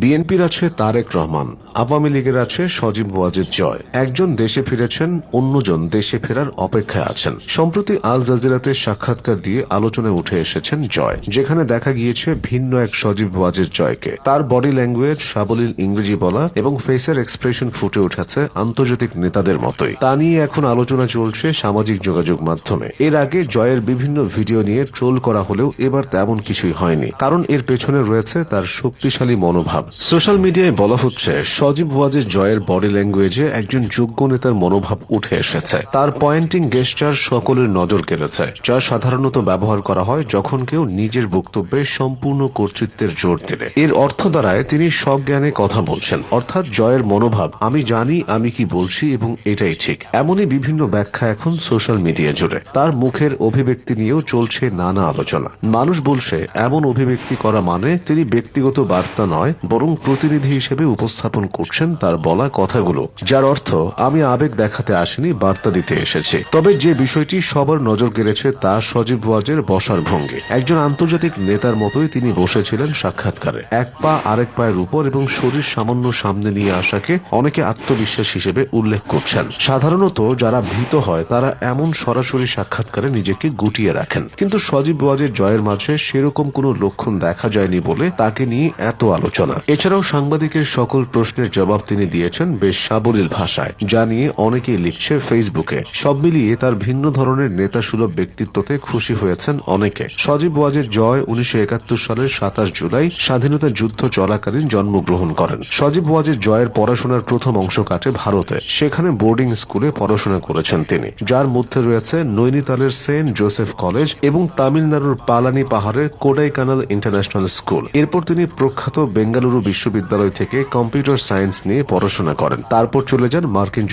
বিএনপির আছে তারেক রহমান, আওয়ামী লীগের আছে সজীব ওয়াজেদ জয়। একজন দেশে ফিরেছেন, অন্যজন দেশে ফেরার অপেক্ষায় আছেন। সম্প্রতি আল জাজিরাতে সাক্ষাৎকার দিয়ে আলোচনায় উঠে এসেছেন জয়, যেখানে দেখা গিয়েছে ভিন্ন এক সজীব ওয়াজেদ জয়কে। তার বডি ল্যাঙ্গুয়েজ, সাবলীল ইংরেজি বলা এবং ফেসের এক্সপ্রেশন ফুটে উঠেছে আন্তর্জাতিক নেতাদের মতোই। তা নিয়ে এখন আলোচনা চলছে সামাজিক যোগাযোগ মাধ্যমে। এর আগে জয়ের বিভিন্ন ভিডিও নিয়ে ট্রোল করা হলেও এবার তেমন কিছুই হয়নি, কারণ এর পেছনে রয়েছে তার শক্তিশালী মনোভাব। সোশ্যাল মিডিয়ায় বলা হচ্ছে সজীব ওয়াজেদ জয়ের বডি ল্যাঙ্গুয়েজে একজন যোগ্য নেতার মনোভাব উঠে এসেছে। তার পয়েন্টিং গেস্টার সকলের নজর কেড়েছে, যা সাধারণত ব্যবহার করা হয় যখন কেউ নিজের বক্তব্যে সম্পূর্ণ কর্তৃত্বের জোর দিলে। এর অর্থ দ্বারায় তিনি সজ্ঞানে কথা বলছেন, অর্থাৎ জয়ের মনোভাব আমি জানি আমি কি বলছি এবং এটাই ঠিক। এমনই বিভিন্ন ব্যাখ্যা এখন সোশ্যাল মিডিয়া জুড়ে। তার মুখের অভিব্যক্তি নিয়েও চলছে নানা আলোচনা। মানুষ বলছে এমন অভিব্যক্তি করা মানে তিনি ব্যক্তিগত বার্তা নয়, বরং প্রতিনিধি হিসেবে উপস্থাপন করছেন তার বলা কথাগুলো, যার অর্থ আমি আবেগ দেখাতে আসিনি, বার্তা দিতে এসেছি। তবে যে বিষয়টি সবার নজর কেড়েছে তা সজীব ওয়াজের বসার ভঙ্গি। একজন আন্তর্জাতিক নেতার মতোই তিনি বসেছিলেন সাক্ষাৎকারে, এক পা আরেক পায়ের উপর এবং শরীর সামান্য সামনে নিয়ে আসাকে অনেকে আত্মবিশ্বাস হিসেবে উল্লেখ করছেন। সাধারণত যারা ভীত হয় তারা এমন সরাসরি সাক্ষাৎকারে নিজেকে গুটিয়ে রাখেন, কিন্তু সজীব ওয়াজেদ জয়ের মাঝে সেরকম কোনো লক্ষণ দেখা যায়নি বলে তাকে নিয়ে এত আলোচনা। এছাড়াও সাংবাদিকের সকল প্রশ্নের জবাব তিনি দিয়েছেন বেশ সাবলীল ভাষায়, যা নিয়ে অনেকেই লিখছে ফেসবুকে। সব মিলিয়ে তার ভিন্ন ধরনের নেতাসুলভ ব্যক্তিত্বতে খুশি হয়েছেন অনেকে। সজীব ওয়াজেদ জয় 1971 সালের 27 জুলাই স্বাধীনতা যুদ্ধ চলাকালীন জন্মগ্রহণ করেন। সজীব ওয়াজেদ জয়ের পড়াশোনার প্রথম অংশ কাটে ভারতে। সেখানে বোর্ডিং স্কুলে পড়াশোনা করেছেন তিনি, যার মধ্যে রয়েছে নৈনিতালের সেন্ট জোসেফ কলেজ এবং তামিলনাড়ুর পালানি পাহাড়ের কোডাইকানাল ইন্টারন্যাশনাল স্কুল। এরপর তিনি প্রখ্যাত বেঙ্গালুরু বিশ্ববিদ্যালয় থেকে কম্পিউটার সায়েন্স নিয়ে পড়াশোনা করেন। তারপর চলে যান মার্কিন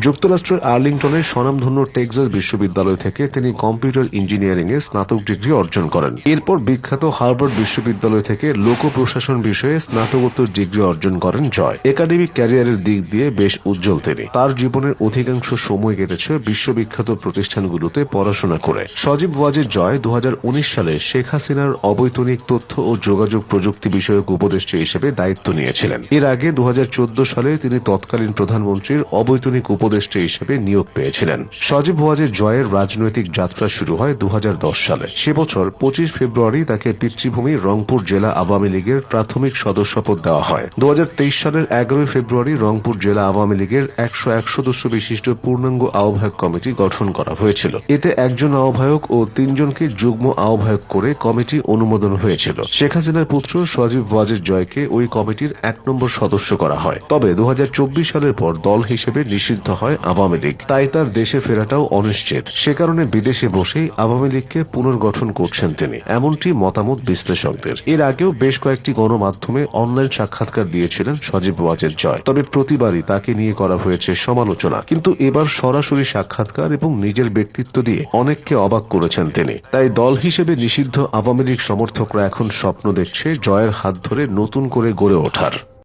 যুক্তরাষ্ট্রের আর্লিংটনের স্বনামধন্য টেক্সাস বিশ্ববিদ্যালয় থেকে তিনি কম্পিউটার ইঞ্জিনিয়ারিং এ স্নাতক ডিগ্রি অর্জন করেন। এরপর বিখ্যাত হার্ভার্ড বিশ্ববিদ্যালয় থেকে লোক প্রশাসন বিষয়ে স্নাতকোত্তর ডিগ্রি অর্জন করেন জয়। একাডেমিক ক্যারিয়ারের দিক দিয়ে বেশ উজ্জ্বল তিনি। তার জীবনের অধিকাংশ সময় কেটেছে বিশ্ববিখ্যাত প্রতিষ্ঠানগুলোতে পড়াশোনা করে। সজীব ওয়াজেদ জয় 2019 সালে শেখ হাসিনার অবৈতনিক তথ্য ও যোগাযোগ প্রযুক্তি বিষয়ক উপদেষ্টা হিসেবে দায়িত্ব নিয়েছিলেন। এর আগে 2014 সালে তিনি তৎকালীন প্রধানমন্ত্রীর অবৈতনিক উপদেষ্টা হিসেবে নিয়োগ পেয়েছিলেন। সজীব ওয়াজেদ জয়ের রাজনৈতিক যাত্রা শুরু হয় 2010 সালে। সে বছর 25 ফেব্রুয়ারি তাকে পিতৃভূমি রংপুর জেলা আওয়ামী লীগের প্রাথমিক সদস্যপদ দেওয়া হয়। 2023 সালের 11 ফেব্রুয়ারি রংপুর জেলা আওয়ামী লীগের 101 সদস্য বিশিষ্ট পূর্ণাঙ্গ আহ্বায়ক কমিটি গঠন করা হয়েছিল। এতে একজন আহ্বায়ক ও 3 জনকে যুগ্ম আহ্বায়ক করে কমিটি অনুমোদন হয়েছিল। শেখ হাসিনার পুত্র সজীব ওয়াজেদ জয়কে ওই কমিটির 1 নম্বর সদস্য করা হয়। তবে 2024 সালের পর দল হিসেবে নিষিদ্ধ হয় আওয়ামী লীগ, তাই তার দেশে ফেরাটাও অনিশ্চিত। সে কারণে বিদেশে বসেই আওয়ামী লীগকে পুনর্গঠন করছেন তিনি, এমনটি মতামত বিশ্লেষকদের। এর আগেও বেশ কয়েকটি গণমাধ্যমে অনলাইন সাক্ষাৎকার দিয়েছিলেন সজীব ওয়াজেদ জয়, তবে প্রতিবারই তাকে নিয়ে করা হয়েছে সমালোচনা। কিন্তু এবার সরাসরি সাক্ষাৎকার এবং নিজের ব্যক্তিত্ব দিয়ে অনেককে অবাক করেছেন তিনি। তাই দল হিসেবে নিষিদ্ধ আওয়ামী লীগ সমর্থকরা এখন স্বপ্ন দেখছে জয়ের হাত ধরে নতুন করে গড়ে ওঠার।